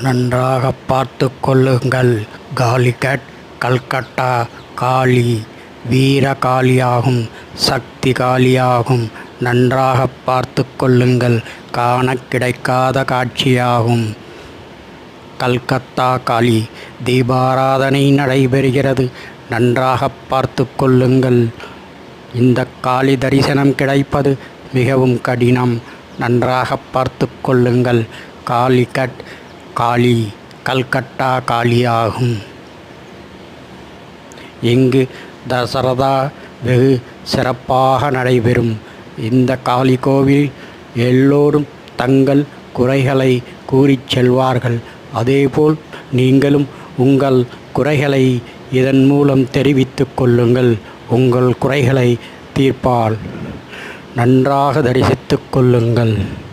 நன்றாக பார்த்து கொள்ளுங்கள். காலிகட் கல்கட்டா காளி வீர காளியாகும், சக்தி காளியாகும். நன்றாக பார்த்து கொள்ளுங்கள். காண கிடைக்காத காட்சியாகும். கல்கத்தா காளி தீபாராதனை நடைபெறுகிறது. நன்றாக பார்த்து கொள்ளுங்கள். இந்த காளி தரிசனம் கிடைப்பது மிகவும் கடினம். நன்றாக பார்த்து கொள்ளுங்கள். காலிகட் காளி கல்கட்டா காளியாகும். இங்கு தசரதா வெகு சிறப்பாக நடைபெறும். இந்த காளி கோவில் எல்லோரும் தங்கள் குறைகளை கூறிச் செல்வார்கள். அதேபோல் நீங்களும் உங்கள் குறைகளை இதன் மூலம் தெரிவித்து கொள்ளுங்கள். உங்கள் குறைகளை தீர்ப்பால். நன்றாக தரிசித்து கொள்ளுங்கள்.